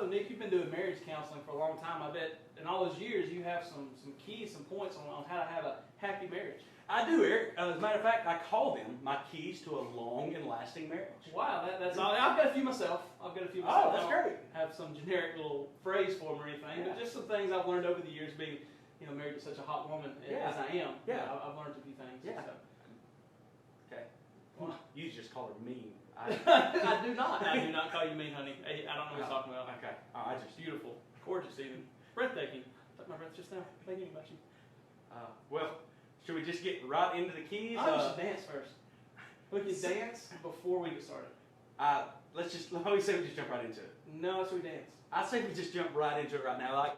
So Nick, you've been doing marriage counseling for a long time. I bet in all those years you have some keys, some points on how to have a happy marriage. I do, Eric. As a matter of fact, I call them my keys to a long and lasting marriage. Wow, that's all. I've got a few myself. Oh, that's great. Have some generic little phrase for them or anything, but just some things I've learned over the years being, married to such a hot woman as I am. Yeah. I've learned a few things. Yeah. So. Okay. Well, You just call her mean. I do not. I do not call you mean, honey. I don't know what he's talking about. Okay. I just Beautiful, gorgeous, even breathtaking. Took my breath just now thinking about you. well, should we just get right into the keys? I think we should dance first. We can dance before we get started. Let me say we just jump right into it. No, so we dance. I say we just jump right into it right now. Like.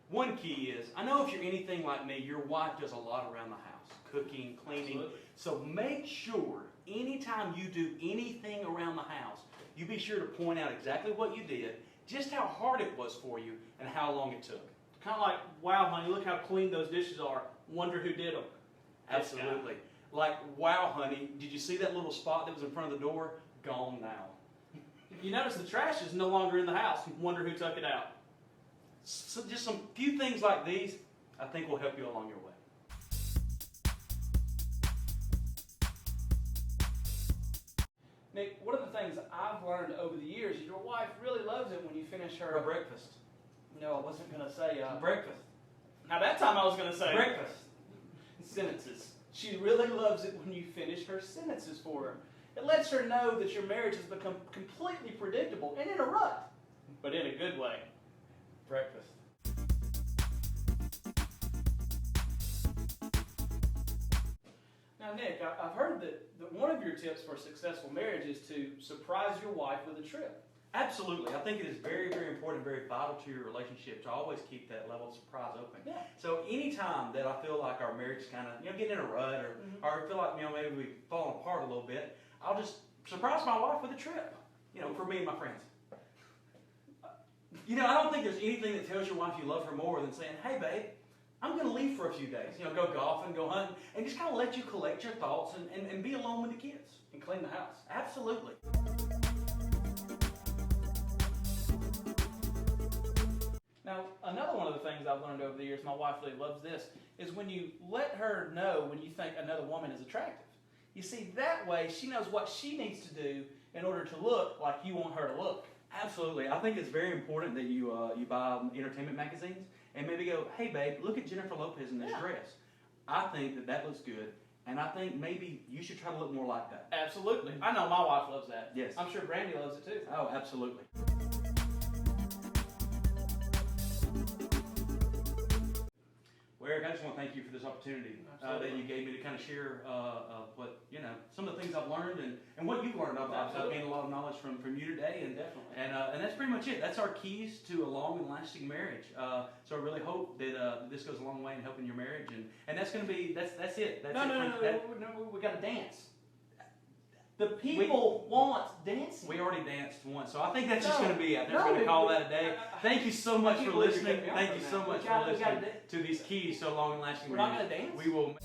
One key is, I know if you're anything like me, your wife does a lot around the house, cooking, cleaning. Absolutely. So make sure anytime you do anything around the house, you be sure to point out exactly what you did, just how hard it was for you, and how long it took. Kind of like, wow, honey, look how clean those dishes are. Wonder who did them. Absolutely. Like, wow, honey, did you see that little spot that was in front of the door? Gone now. You notice the trash is no longer in the house. Wonder who took it out. So just some few things like these, I think will help you along your way. Nick, one of the things I've learned over the years is your wife really loves it when you finish her breakfast. No, I wasn't going to say Breakfast. Now that time I was going to say Breakfast. sentences. She really loves it when you finish her sentences for her. It lets her know that your marriage has become completely predictable and in a rut, but in a good way. Breakfast. Now, Nick, I've heard that one of your tips for a successful marriage is to surprise your wife with a trip. Absolutely. I think it is very, very important, very vital to your relationship to always keep that level of surprise open. Yeah. So anytime that I feel like our marriage is kind of, getting in a rut or I feel like, maybe we've fallen apart a little bit, I'll just surprise my wife with a trip, for me and my friends. I don't think there's anything that tells your wife you love her more than saying, hey, babe, I'm going to leave for a few days. Go golfing, go hunting, and just kind of let you collect your thoughts and be alone with the kids. And clean the house. Absolutely. Now, another one of the things I've learned over the years, my wife really loves this, is when you let her know when you think another woman is attractive. You see, that way she knows what she needs to do in order to look like you want her to look. Absolutely. I think it's very important that you buy entertainment magazines and maybe go, hey, babe, look at Jennifer Lopez in this dress. I think that looks good, and I think maybe you should try to look more like that. Absolutely. I know my wife loves that. Yes. I'm sure Brandy loves it too. Oh, absolutely. Well, Eric, I just want to thank you for this opportunity that you gave me to kind of share what, some of the things I've learned and what you've learned. I've gained a lot of knowledge from you today. Definitely. And that's pretty much it. That's our keys to a long and lasting marriage. So I really hope that this goes a long way in helping your marriage. And that's going to be, that's it. That's No, we got to dance. The people want dancing. We already danced once, so I think that's just going to be it. We're No, going to call that a day. Thank you so much for listening. believe you're Thank you so much for listening to these keys so long and lasting We're marriage. not going to dance? We will.